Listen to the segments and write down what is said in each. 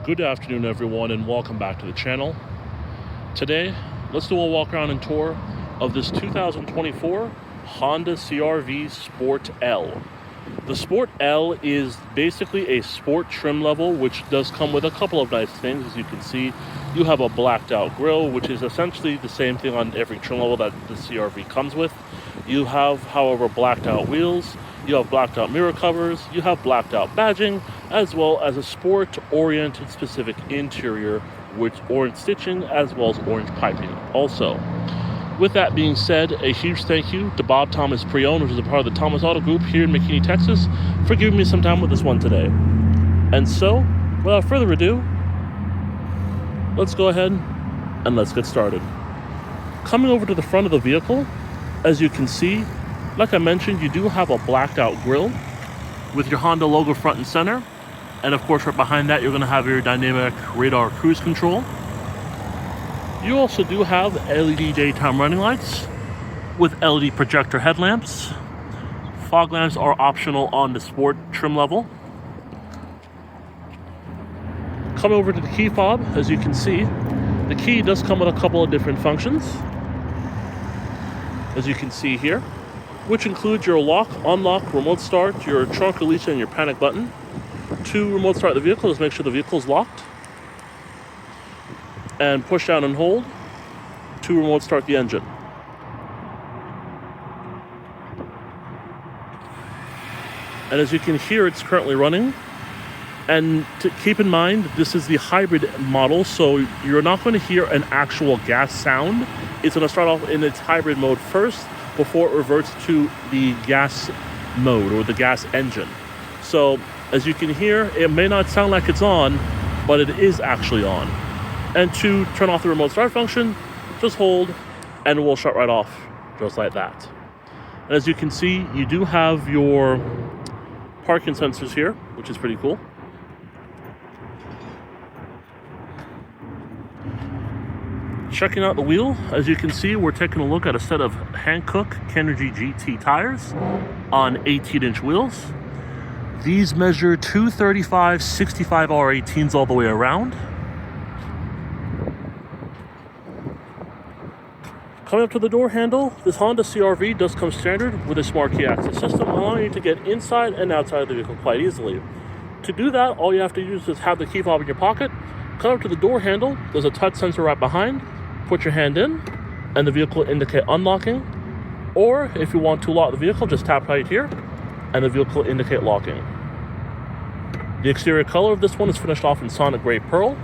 Good afternoon, everyone, and welcome back to the channel. Today, let's do a walk around and tour of this 2024 Honda CR-V Sport L. The Sport L is basically a sport trim level, which does come with a couple of nice things. As you can see, you have a blacked out grille, which is essentially the same thing on every trim level that the CR-V comes with. You have, however, blacked out wheels, you have blacked out mirror covers, you have blacked out badging, as well as a sport-oriented specific interior with orange stitching as well as orange piping also. With that being said, a huge thank you to Bob Thomas Pre-Owned, which is a part of the Thomas Auto Group here in McKinney, Texas, for giving me some time with this one today. And so, without further ado, let's go ahead and let's get started. Coming over to the front of the vehicle, as you can see, like I mentioned, you do have a blacked out grille with your Honda logo front and center. And of course, right behind that, you're going to have your dynamic radar cruise control. You also do have LED daytime running lights with LED projector headlamps. Fog lamps are optional on the sport trim level. Coming over to the key fob, as you can see, the key does come with a couple of different functions, as you can see here, which includes your lock, unlock, remote start, your trunk release, and your panic button. To remote start the vehicle, just make sure the vehicle is locked. And push down and hold to remote start the engine. And as you can hear, it's currently running. And to keep in mind, this is the hybrid model, so you're not going to hear an actual gas sound. It's going to start off in its hybrid mode first before it reverts to the gas mode or the gas engine. So as you can hear, it may not sound like it's on, but it is actually on. And to turn off the remote start function, just hold and it will shut right off, just like that. And as you can see, you do have your parking sensors here, which is pretty cool. Checking out the wheel, as you can see, we're taking a look at a set of Hankook Kenergy GT tires on 18-inch wheels. These measure 235 65 R18s all the way around. Coming up to the door handle, this Honda CR-V does come standard with a smart key access system, allowing you to get inside and outside of the vehicle quite easily. To do that, all you have to do is just have the key fob in your pocket, come up to the door handle, there's a touch sensor right behind, put your hand in, and the vehicle will indicate unlocking. Or if you want to lock the vehicle, just tap right here, and the vehicle will indicate locking. The exterior color of this one is finished off in Sonic Gray Pearl,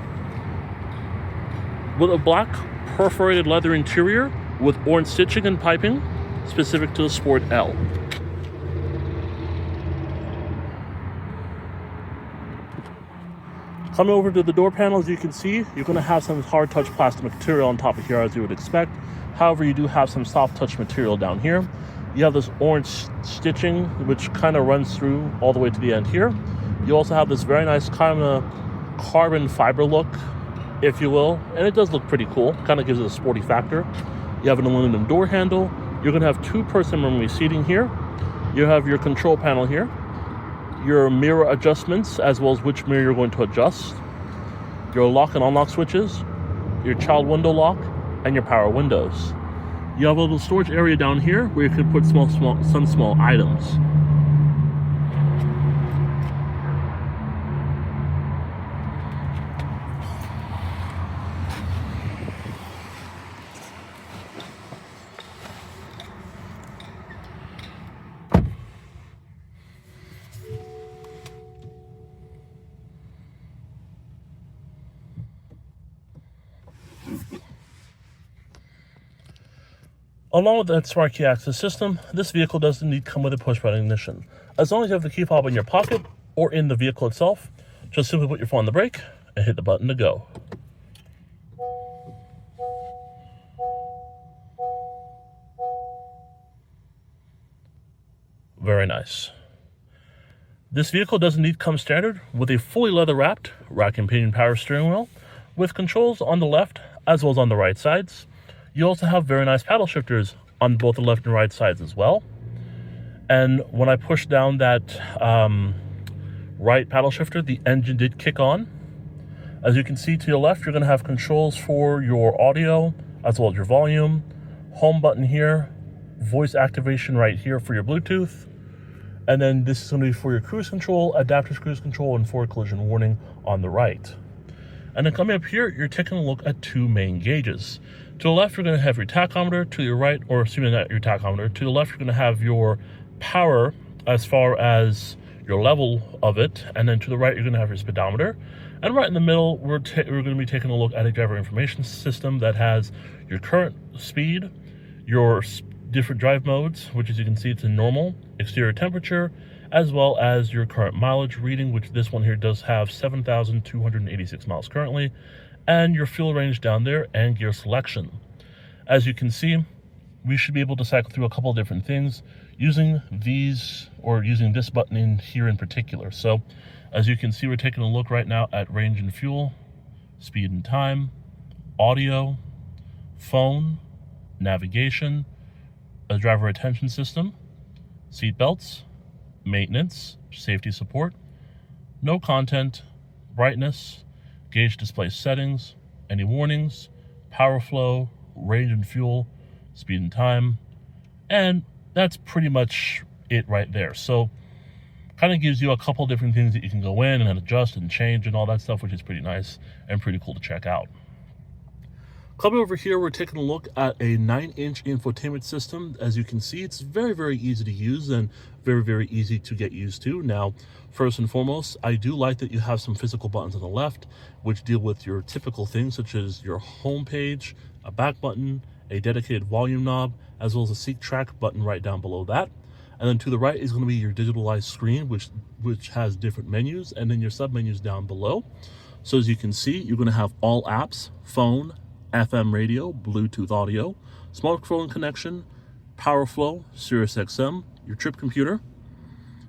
with a black perforated leather interior with orange stitching and piping specific to the Sport L. Coming over to the door panel, as you can see, you're going to have some hard touch plastic material on top of here, as you would expect. However, you do have some soft touch material down here. You have this orange stitching, which kind of runs through all the way to the end here. You also have this very nice kind of carbon fiber look, if you will, and it does look pretty cool. Kind of gives it a sporty factor. You have an aluminum door handle. You're going to have two-person memory seating here. You have your control panel here, your mirror adjustments, as well as which mirror you're going to adjust, your lock and unlock switches, your child window lock, and your power windows. You have a little storage area down here where you can put some small items. Along with that smart key access system, this vehicle does indeed come with a push-button ignition. As long as you have the key fob in your pocket or in the vehicle itself, just simply put your foot on the brake and hit the button to go. Very nice. This vehicle does indeed come standard with a fully leather-wrapped rack and pinion power steering wheel with controls on the left as well as on the right sides. You also have very nice paddle shifters on both the left and right sides as well. And when I pushed down that right paddle shifter, the engine did kick on. As you can see to your left, you're going to have controls for your audio as well as your volume, home button here, voice activation right here for your Bluetooth, and then this is going to be for your cruise control, adaptive cruise control, and forward collision warning on the right. And then coming up here, you're taking a look at two main gauges. To the left, you're going to have your tachometer. To your right, or assuming that your tachometer, to the left, you're going to have your power as far as your level of it. And then to the right, you're going to have your speedometer. And right in the middle, we're going to be taking a look at a driver information system that has your current speed, your different drive modes, which as you can see, it's in normal, exterior temperature, as well as your current mileage reading, which this one here does have 7,286 miles currently, and your fuel range down there, and gear selection. As you can see, we should be able to cycle through a couple of different things using these, or using this button in here in particular. So as you can see, we're taking a look right now at range and fuel, speed and time, audio, phone, navigation, a driver attention system, seat belts, maintenance, safety support, no content, brightness, gauge display settings, any warnings, power flow, range and fuel, speed and time, and that's pretty much it right there. So kind of gives you a couple different things that you can go in and adjust and change and all that stuff, which is pretty nice and pretty cool to check out. Coming over here, we're taking a look at a 9-inch infotainment system. As you can see, it's very, very easy to use and very, very easy to get used to. Now, first and foremost, I do like that you have some physical buttons on the left, which deal with your typical things, such as your home page, a back button, a dedicated volume knob, as well as a seat track button right down below that. And then to the right is going to be your digitalized screen, which has different menus, and then your sub-menus down below. So as you can see, you're going to have all apps, phone, FM radio, Bluetooth audio, smartphone connection, power flow, Sirius XM, your trip computer,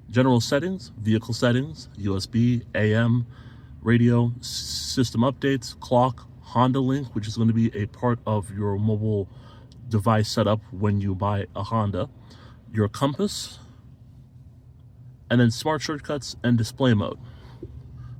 general settings, vehicle settings, USB, AM, radio, system updates, clock, Honda Link, which is going to be a part of your mobile device setup when you buy a Honda, your compass, and then smart shortcuts and display mode.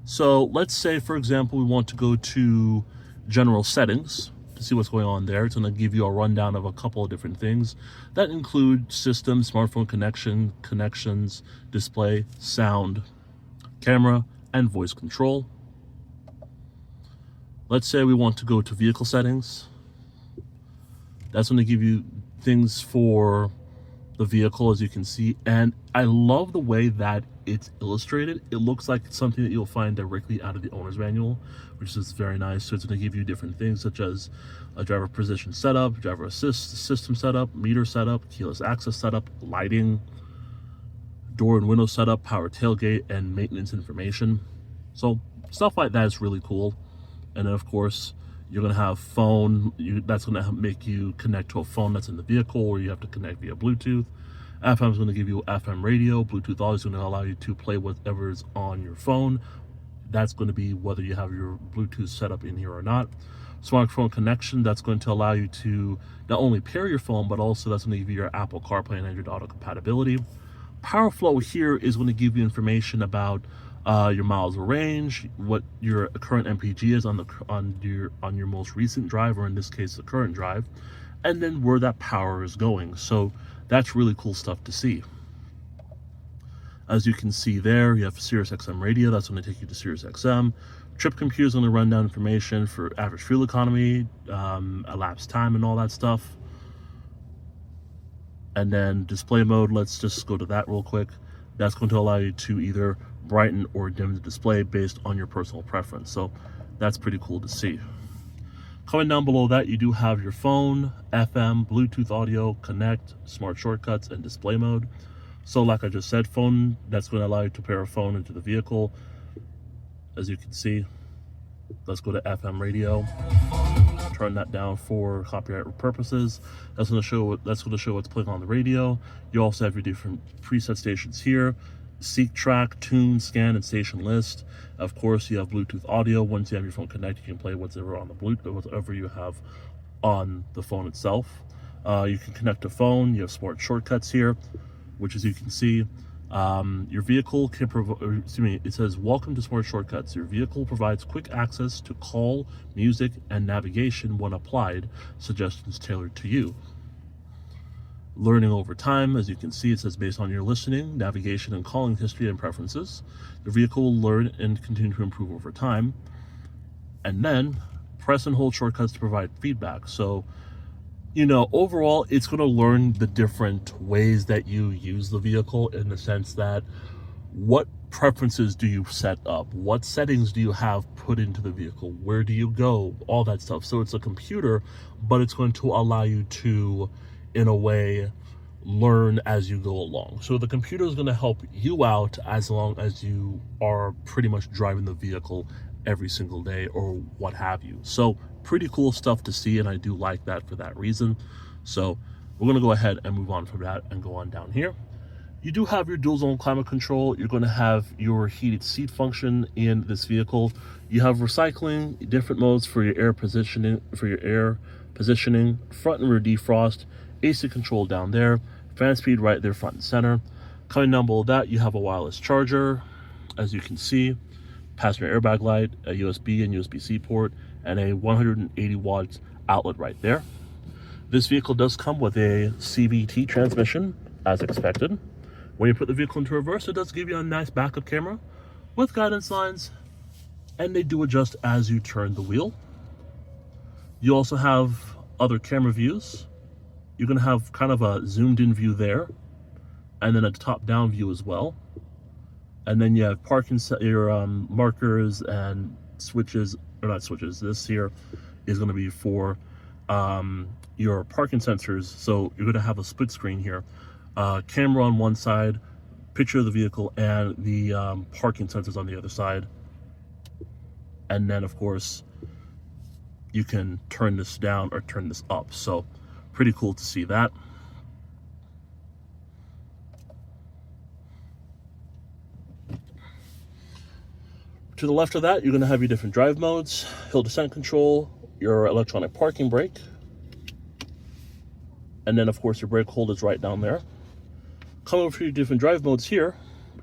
So let's say, for example, we want to go to general settings to see what's going on there. It's going to give you a rundown of a couple of different things that include system, smartphone connection, connections, display, sound, camera, and voice control. Let's say we want to go to vehicle settings. That's going to give you things for the vehicle, as you can see, and I love the way that it's illustrated. It looks like it's something that you'll find directly out of the owner's manual, which is very nice. So it's going to give you different things such as a driver position setup, driver assist system setup, meter setup, keyless access setup, lighting, door and window setup, power tailgate, and maintenance information. So stuff like that is really cool. And then of course you're going to have phone, that's going to make you connect to a phone that's in the vehicle, or you have to connect via Bluetooth. FM is going to give you FM radio. Bluetooth audio is going to allow you to play whatever is on your phone. That's going to be whether you have your Bluetooth set up in here or not. Smartphone connection, that's going to allow you to not only pair your phone, but also that's going to give you your Apple CarPlay and Android Auto compatibility. Power flow here is going to give you information about your miles of range, what your current MPG is on your most recent drive, or in this case the current drive, and then where that power is going. So that's really cool stuff to see. As you can see there, you have Sirius XM radio. That's going to take you to Sirius XM. Trip computer is going to run down information for average fuel economy, elapsed time, and all that stuff. And then display mode, let's just go to that real quick. That's going to allow you to either brighten or dim the display based on your personal preference. So that's pretty cool to see. Coming down below that, you do have your phone, FM, Bluetooth audio, connect, smart shortcuts, and display mode. So like I just said, phone, that's going to allow you to pair a phone into the vehicle. As you can see, let's go to FM radio. Turn that down for copyright purposes. That's going to show what's playing on the radio. You also have your different preset stations here. Seek track, tune, scan, and station list. Of course, you have Bluetooth audio. Once you have your phone connected, you can play whatever on the Bluetooth, whatever you have on the phone itself. You can connect a phone. You have smart shortcuts here, which, as you can see, Your vehicle can provide, it says, welcome to Smart Shortcuts. Your vehicle provides quick access to call, music, and navigation when applied, suggestions tailored to you. Learning over time, as you can see, it says based on your listening, navigation, and calling history and preferences. The vehicle will learn and continue to improve over time. And then press and hold shortcuts to provide feedback. So, overall, it's going to learn the different ways that you use the vehicle, in the sense that what preferences do you set up? What settings do you have put into the vehicle? Where do you go? All that stuff. So it's a computer, but it's going to allow you to, in a way, learn as you go along. So the computer is going to help you out as long as you are pretty much driving the vehicle every single day or what have you. So pretty cool stuff to see, and I do like that for that reason. So we're going to go ahead and move on from that and go on down here. You do have your dual zone climate control. You're going to have your heated seat function in this vehicle. You have recycling, different modes for your air positioning, front and rear defrost, AC control down there, fan speed right there front and center. Coming down below that, you have a wireless charger, as you can see, passenger airbag light, a USB and USB-C port, and a 180 watts outlet right there. This vehicle does come with a CVT transmission, as expected. When you put the vehicle into reverse, it does give you a nice backup camera with guidance lines, and they do adjust as you turn the wheel. You also have other camera views. You're going to have kind of a zoomed in view there, and then a top down view as well. And then you have parking, your markers and switches, or not switches. This here is going to be for your parking sensors. So you're going to have a split screen here. Camera on one side, picture of the vehicle, and the parking sensors on the other side. And then, of course, you can turn this down or turn this up. So pretty cool to see that. To the left of that, you're going to have your different drive modes, hill descent control, your electronic parking brake, and then, of course, your brake hold is right down there. Coming over to your different drive modes here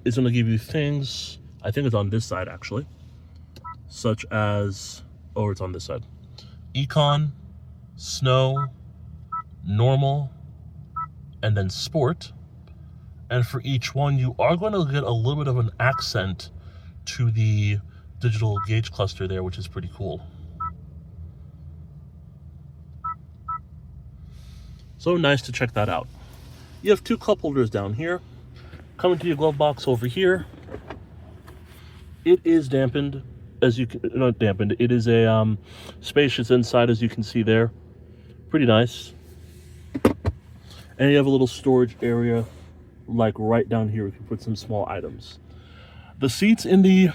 is going to give you things, I think it's on this side actually, such as, oh, it's on this side, Econ, Snow, Normal, and then Sport. And for each one, you are going to get a little bit of an accent to the digital gauge cluster there, which is pretty cool. So nice to check that out. You have two cup holders down here. Coming to your glove box over here, it is dampened, as you can, not dampened, it is a spacious inside, as you can see there. Pretty nice. And you have a little storage area like right down here, if you put some small items. The seats in the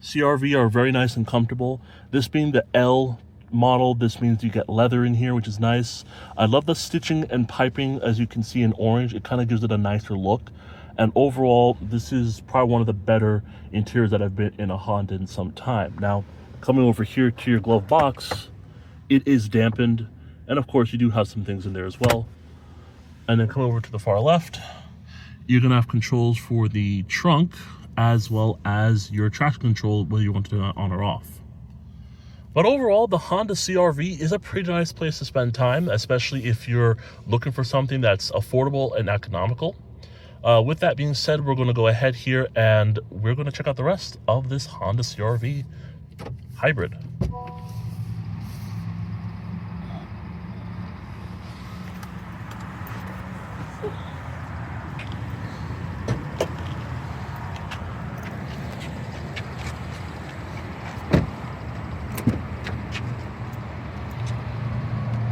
CR-V are very nice and comfortable. This being the L model, this means you get leather in here, which is nice. I love the stitching and piping, as you can see in orange. It kind of gives it a nicer look. And overall, this is probably one of the better interiors that I've been in a Honda in some time. Now, coming over here to your glove box, it is dampened. And of course, you do have some things in there as well. And then come over to the far left, you're gonna have controls for the trunk, as well as your traction control, whether you want to turn it on or off. But overall, the Honda CR-V is a pretty nice place to spend time, especially if you're looking for something that's affordable and economical. With that being said, we're going to go ahead here and we're going to check out the rest of this Honda CR-V hybrid.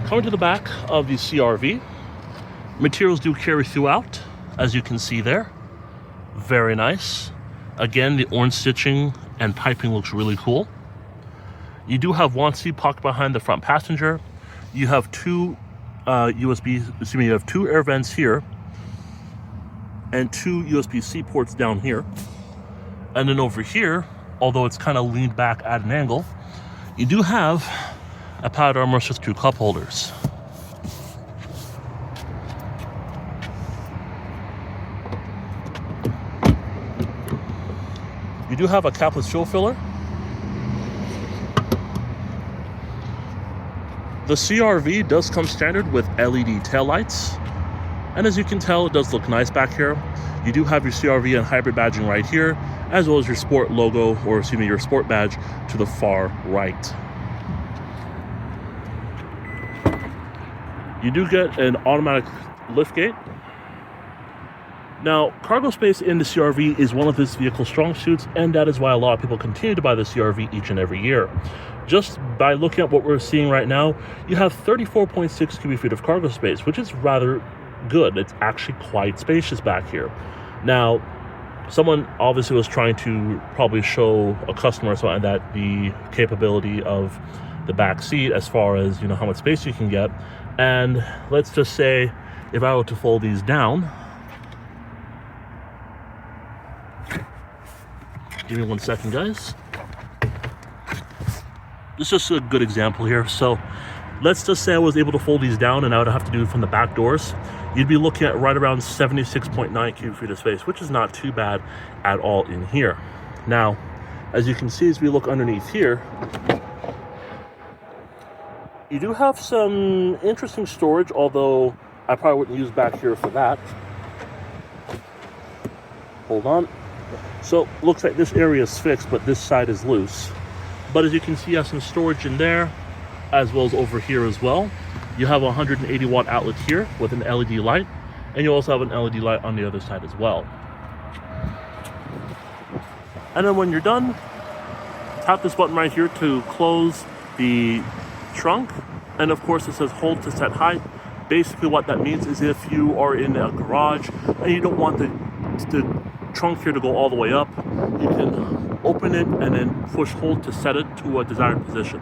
Coming to the back of the CR-V, materials do carry throughout, as you can see there. Very nice. Again, the orange stitching and piping looks really cool. You do have one seat pocket behind the front passenger. You have two you have two air vents here and two USB-C ports down here. And then over here, although it's kind of leaned back at an angle, you do have a powered armrest with two cup holders. do have a capless fuel filler. The CR-V does come standard with LED taillights. And as you can tell, it does look nice back here. You do have your CR-V and hybrid badging right here, as well as your sport logo, or excuse me, your sport badge to the far right. You do get an automatic liftgate. Now, cargo space in the CR-V is one of this vehicle's strong suits, and that is why a lot of people continue to buy the CR-V each and every year. Just by looking at what we're seeing right now, you have 34.6 cubic feet of cargo space, which is rather good. It's actually quite spacious back here. Now, someone obviously was trying to probably show a customer or something that the capability of the back seat as far as, you know, how much space you can get. And let's just say if I were to fold these down, give me 1 second, guys. This is just a good example here. So let's just say I was able to fold these down and I would have to do it from the back doors. You'd be looking at right around 76.9 cubic feet of space, which is not too bad at all in here. Now, as you can see, as we look underneath here, you do have some interesting storage, although I probably wouldn't use back here for that. Hold on. So, looks like this area is fixed, but this side is loose. But as you can see, you have some storage in there, as well as over here as well. You have a 180 watt outlet here with an LED light, and you also have an LED light on the other side as well. And then when you're done, tap this button right here to close the trunk, and of course it says hold to set height. Basically what that means is if you are in a garage and you don't want the trunk here to go all the way up, you can open it and then push hold to set it to a desired position.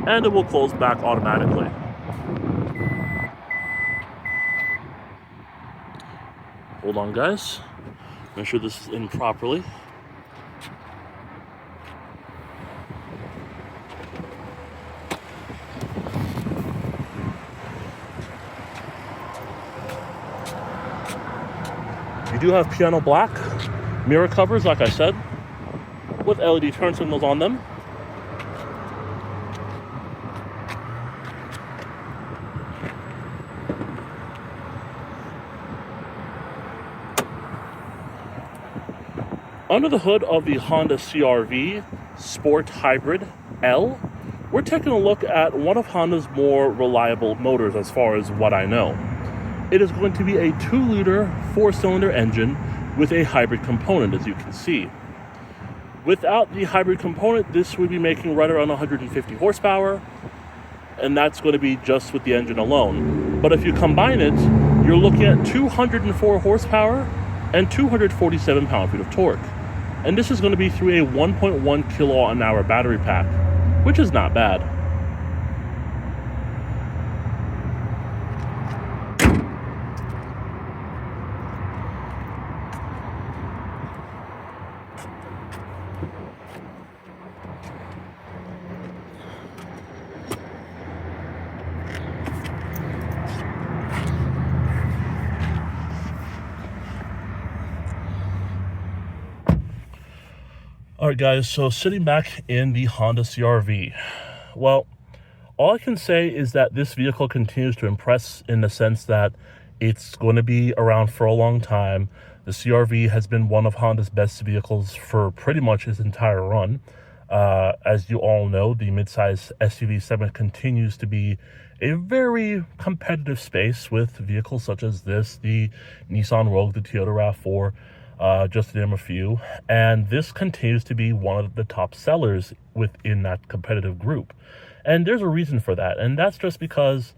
And it will close back automatically. Hold on, guys. Make sure this is in properly. You do have piano black mirror covers, like I said, with LED turn signals on them. Under the hood of the Honda CR-V Sport Hybrid L, we're taking a look at one of Honda's more reliable motors as far as what I know. It is going to be a 2-liter 4-cylinder engine with a hybrid component, as you can see. Without the hybrid component, this would be making right around 150 horsepower, and that's going to be just with the engine alone. But if you combine it, you're looking at 204 horsepower and 247 pound-feet of torque. And this is going to be through a 1.1 kilowatt-an-hour battery pack, which is not bad. Alright guys, so sitting back in the Honda CR-V, well, all I can say is that this vehicle continues to impress in the sense that it's going to be around for a long time. The CR-V has been one of Honda's best vehicles for pretty much its entire run. As you all know, the midsize SUV segment continues to be a very competitive space with vehicles such as this, the Nissan Rogue, the Toyota RAV4, just to name a few, and this continues to be one of the top sellers within that competitive group. And there's a reason for that, and that's just because,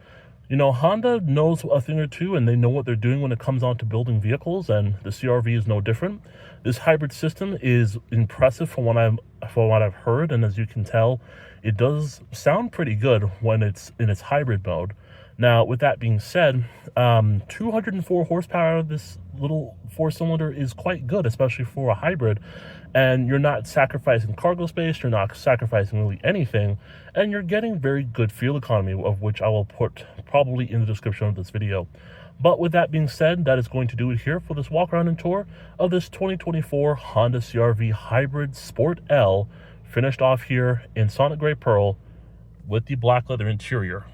you know, Honda knows a thing or two, and they know what they're doing when it comes on to building vehicles, and the CR-V is no different. This hybrid system is impressive from what I've heard, and as you can tell, it does sound pretty good when it's in its hybrid mode. Now, with that being said, 204 horsepower of this little 4-cylinder is quite good, especially for a hybrid. And you're not sacrificing cargo space, you're not sacrificing really anything, and you're getting very good fuel economy, of which I will put probably in the description of this video. But with that being said, that is going to do it here for this walk around and tour of this 2024 Honda CR-V Hybrid Sport L, finished off here in Sonic Gray Pearl with the black leather interior.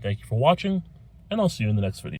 Thank you for watching, and I'll see you in the next video.